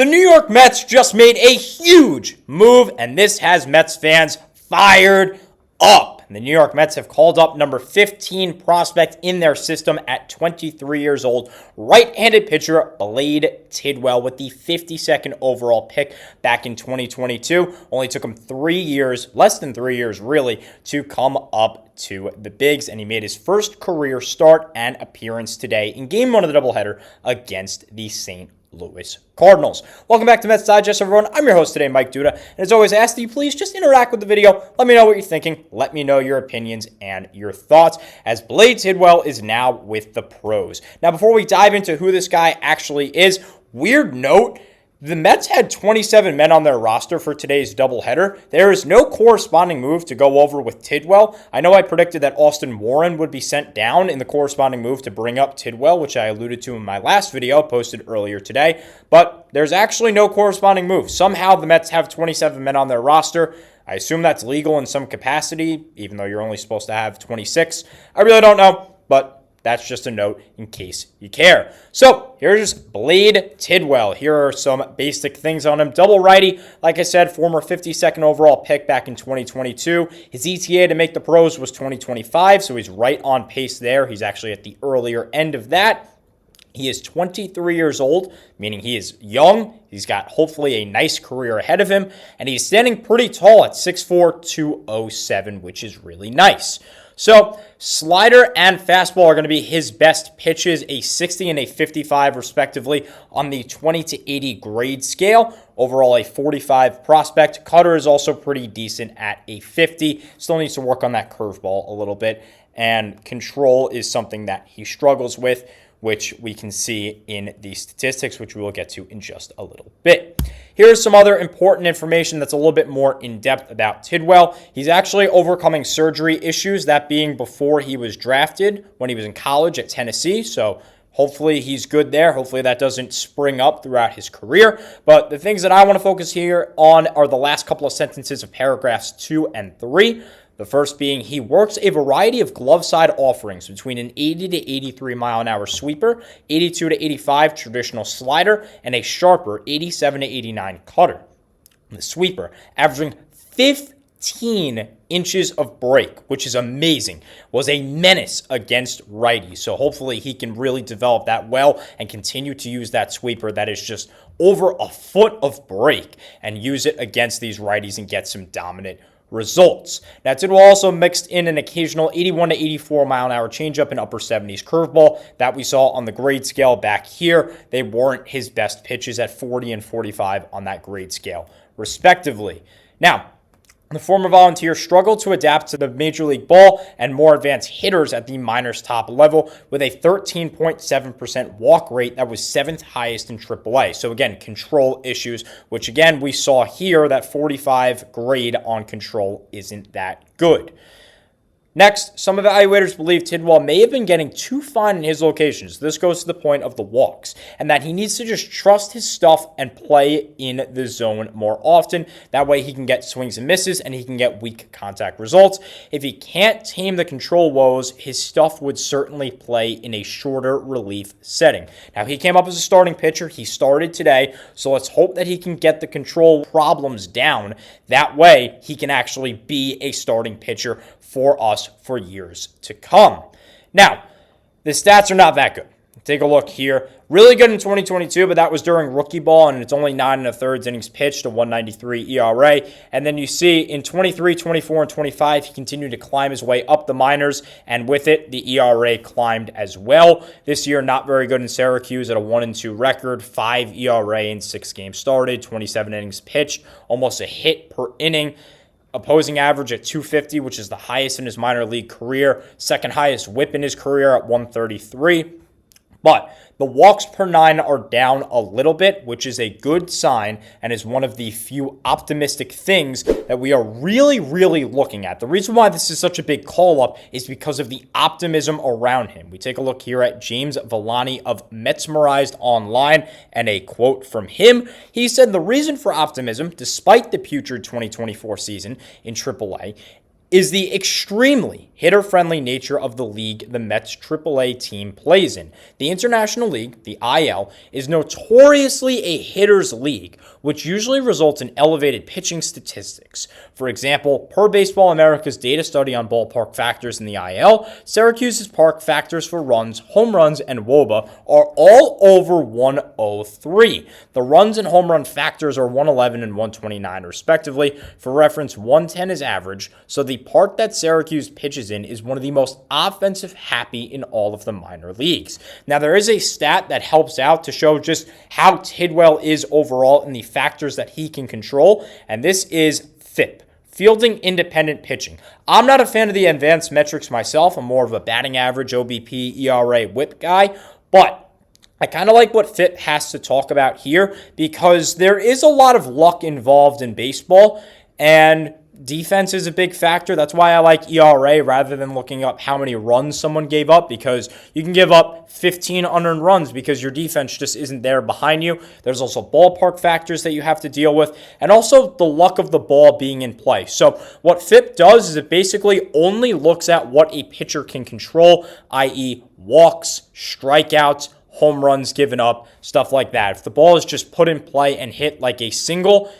The New York Mets just made a huge move, and this has Mets fans fired up. The New York Mets have called up number 15 prospect in their system at 23 years old, right-handed pitcher Blade Tidwell with the 52nd overall pick back in 2022. Only took him 3 years, less than 3 years really, to come up to the bigs, and he made his first career start and appearance today in Game 1 of the doubleheader against the St. Louis Cardinals. Welcome back to Mets Digest, everyone. I'm your host today, Mike Duda. And as always, I ask that you please just interact with the video. Let me know what you're thinking. Let me know your opinions and your thoughts, as Blade Tidwell is now with the pros. Now, before we dive into who this guy actually is, weird note, the Mets had 27 men on their roster for today's doubleheader. There is no corresponding move to go over with Tidwell. I know I predicted that Austin Warren would be sent down in the corresponding move to bring up Tidwell, which I alluded to in my last video posted earlier today, but there's actually no corresponding move. Somehow the Mets have 27 men on their roster. I assume that's legal in some capacity, even though you're only supposed to have 26. I really don't know, but that's just a note in case you care. So here's Blade Tidwell. Here are some basic things on him. Double righty, like I said, former 52nd overall pick back in 2022. His ETA to make the pros was 2025, so he's right on pace there. He's actually at the earlier end of that. He is 23 years old, meaning he is young. He's got hopefully a nice career ahead of him, and he's standing pretty tall at 6'4", 207, which is really nice. So slider and fastball are going to be his best pitches, a 60 and a 55 respectively on the 20 to 80 grade scale. Overall, a 45 prospect. Cutter is also pretty decent at a 50. Still needs to work on that curveball a little bit. And control is something that he struggles with, which we can see in the statistics, which we will get to in just a little bit. Here's some other important information that's a little bit more in-depth about Tidwell. He's actually overcoming surgery issues, that being before he was drafted when he was in college at Tennessee. So hopefully he's good there. Hopefully that doesn't spring up throughout his career. But the things that I want to focus here on are the last couple of sentences of paragraphs 2 and 3. The first being, he works a variety of glove side offerings between an 80 to 83 mile an hour sweeper, 82 to 85 traditional slider, and a sharper 87 to 89 cutter. The sweeper averaging 15 inches of break, which is amazing, was a menace against righties. So hopefully he can really develop that well and continue to use that sweeper that is just over a foot of break and use it against these righties and get some dominant results. Now, Tidwell also mixed in an occasional 81 to 84 mile an hour changeup and upper 70s curveball that we saw on the grade scale back here. They weren't his best pitches at 40 and 45 on that grade scale, respectively. Now, the former Volunteer struggled to adapt to the Major League ball and more advanced hitters at the minors top level with a 13.7% walk rate that was 7th highest in AAA. So again, control issues, which again, we saw here that 45 grade on control isn't that good. Next, some evaluators believe Tidwell may have been getting too fine in his locations. This goes to the point of the walks, and that he needs to just trust his stuff and play in the zone more often. That way he can get swings and misses, and he can get weak contact results. If he can't tame the control woes, his stuff would certainly play in a shorter relief setting. Now, he came up as a starting pitcher. He started today, so let's hope that he can get the control problems down. That way, he can actually be a starting pitcher for us for years to come. Now, the stats are not that good. Take a look here. Really good in 2022, but that was during rookie ball, and it's only 9 1/3 innings pitched, a 193 ERA. And then you see in 23, 24, and 25, he continued to climb his way up the minors, and with it, the ERA climbed as well. This year, not very good in Syracuse at a 1-2 record, 5 ERA in 6 games started, 27 innings pitched, almost a hit per inning. Opposing average at 250, which is the highest in his minor league career. Second highest whip in his career at 133. But the walks per 9 are down a little bit, which is a good sign and is one of the few optimistic things that we are really, really looking at. The reason why this is such a big call-up is because of the optimism around him. We take a look here at James Villani of Metsmerized Online, and a quote from him. He said, "The reason for optimism, despite the putrid 2024 season in AAA, is the extremely hitter-friendly nature of the league the Mets AAA team plays in. The International League, the IL, is notoriously a hitter's league, which usually results in elevated pitching statistics. For example, per Baseball America's data study on ballpark factors in the IL, Syracuse's park factors for runs, home runs, and WOBA are all over 103. The runs and home run factors are 111 and 129 respectively. For reference, 110 is average, so the park that Syracuse pitches in is one of the most offensive happy in all of the minor leagues. Now, there is a stat that helps out to show just how Tidwell is overall in the factors that he can control, and this is FIP. Fielding independent pitching. I'm not a fan of the advanced metrics myself. I'm more of a batting average, OBP, ERA, WHIP guy, but I kind of like what FIP has to talk about here because there is a lot of luck involved in baseball, and defense is a big factor. That's why I like ERA rather than looking up how many runs someone gave up, because you can give up 15 unearned runs because your defense just isn't there behind you. There's also ballpark factors that you have to deal with, and also the luck of the ball being in play. So what FIP does is it basically only looks at what a pitcher can control, i.e. walks, strikeouts, home runs given up, stuff like that. If the ball is just put in play and hit like a single,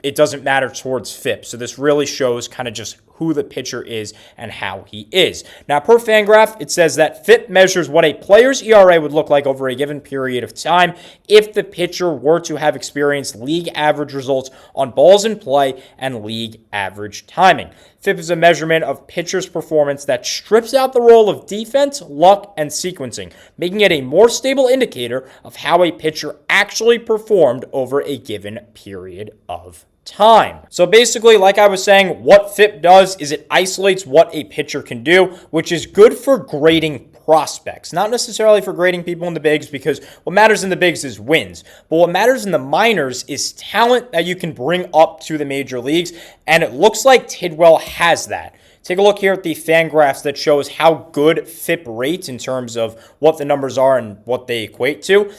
it doesn't matter towards FIP. So this really shows kind of just who the pitcher is and how he is. Now, per Fangraph, it says that FIP measures what a player's ERA would look like over a given period of time if the pitcher were to have experienced league average results on balls in play and league average timing. FIP is a measurement of pitcher's performance that strips out the role of defense, luck, and sequencing, making it a more stable indicator of how a pitcher actually performed over a given period of time. So basically, like I was saying, what FIP does is it isolates what a pitcher can do, which is good for grading prospects, not necessarily for grading people in the bigs, because what matters in the bigs is wins. But what matters in the minors is talent that you can bring up to the major leagues, and it looks like Tidwell has that. Take a look here at the Fangraphs that shows how good FIP rates in terms of what the numbers are and what they equate to.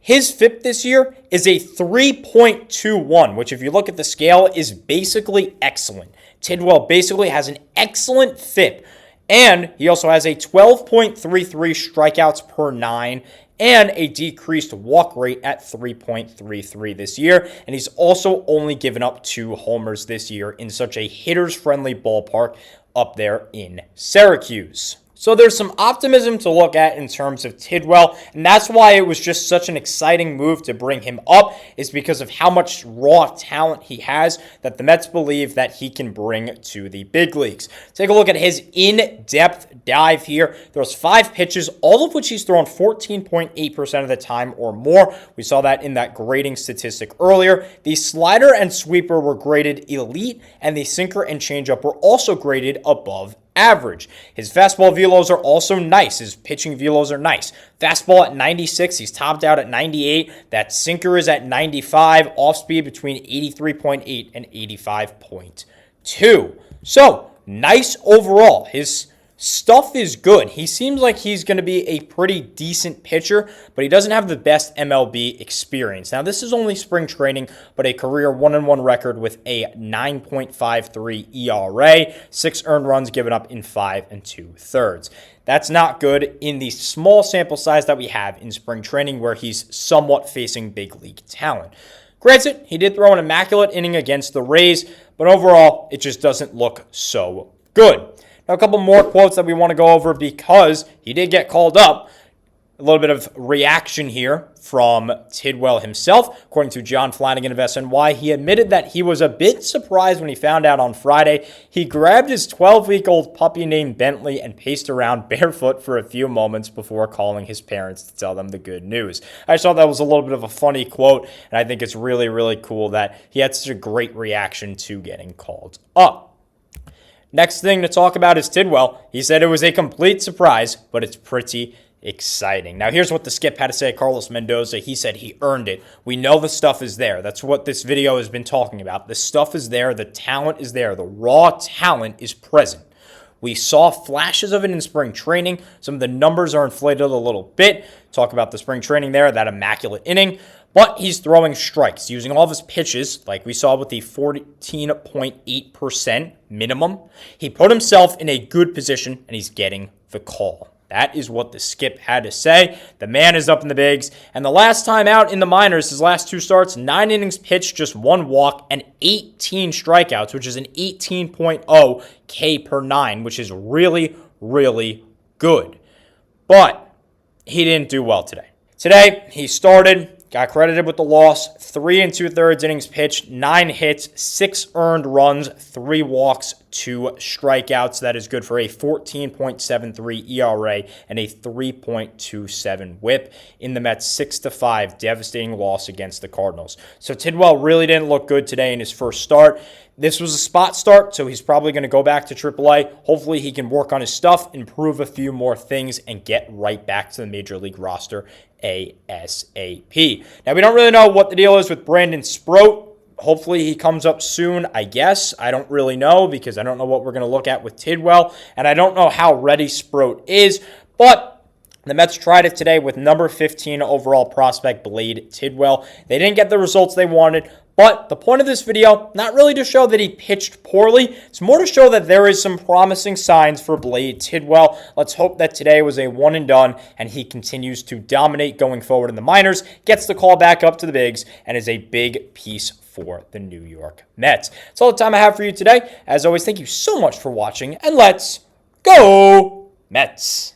His FIP this year is a 3.21, which if you look at the scale is basically excellent. Tidwell basically has an excellent FIP, and he also has a 12.33 strikeouts per 9 and a decreased walk rate at 3.33 this year. And he's also only given up 2 homers this year in such a hitters-friendly ballpark up there in Syracuse. So there's some optimism to look at in terms of Tidwell, and that's why it was just such an exciting move to bring him up, is because of how much raw talent he has that the Mets believe that he can bring to the big leagues. Take a look at his in-depth dive here. There's 5 pitches, all of which he's thrown 14.8% of the time or more. We saw that in that grading statistic earlier. The slider and sweeper were graded elite, and the sinker and changeup were also graded above average. His fastball velos are also nice. His pitching velos are nice. Fastball at 96. He's topped out at 98. That sinker is at 95. Off speed between 83.8 and 85.2. So, nice overall. His stuff is good. He seems like he's going to be a pretty decent pitcher, but he doesn't have the best MLB experience. Now, this is only spring training, but a career 1-1 record with a 9.53 ERA, 6 earned runs given up in 5 2/3. That's not good in the small sample size that we have in spring training, where he's somewhat facing big league talent. Granted, he did throw an immaculate inning against the Rays, but overall, it just doesn't look so good. Now, a couple more quotes that we want to go over because he did get called up. A little bit of reaction here from Tidwell himself. According to John Flanagan of SNY, he admitted that he was a bit surprised when he found out on Friday he grabbed his 12-week-old puppy named Bentley and paced around barefoot for a few moments before calling his parents to tell them the good news. I just thought that was a little bit of a funny quote, and I think it's really, really cool that he had such a great reaction to getting called up. Next thing to talk about is Tidwell. He said it was a complete surprise, but it's pretty exciting. Now, here's what the skip had to say. Carlos Mendoza, he said he earned it. We know the stuff is there. That's what this video has been talking about. The stuff is there. The talent is there. The raw talent is present. We saw flashes of it in spring training. Some of the numbers are inflated a little bit. Talk about the spring training there, that immaculate inning. But he's throwing strikes, using all of his pitches, like we saw with the 14.8% minimum. He put himself in a good position, and he's getting the call. That is what the skip had to say. The man is up in the bigs. And the last time out in the minors, his last 2 starts, 9 innings pitched, just 1 walk, and 18 strikeouts, which is an 18.0 K per 9, which is really, really good. But he didn't do well today. Today, he started, got credited with the loss, 3 2/3 innings pitched, 9 hits, 6 earned runs, 3 walks, 2 strikeouts. That is good for a 14.73 ERA and a 3.27 whip in the Mets' 6-5 devastating loss against the Cardinals. So Tidwell really didn't look good today in his first start. This was a spot start, so he's probably going to go back to AAA. Hopefully he can work on his stuff, improve a few more things, and get right back to the Major League roster ASAP. Now, we don't really know what the deal is with Brandon Sproat. Hopefully he comes up soon, I guess. I don't really know because I don't know what we're going to look at with Tidwell, and I don't know how ready Sproat is, but the Mets tried it today with number 15 overall prospect Blade Tidwell. They didn't get the results they wanted, but the point of this video, not really to show that he pitched poorly. It's more to show that there is some promising signs for Blade Tidwell. Let's hope that today was a one and done and he continues to dominate going forward in the minors, gets the call back up to the bigs, and is a big piece for the New York Mets. That's all the time I have for you today. As always, thank you so much for watching, and let's go Mets!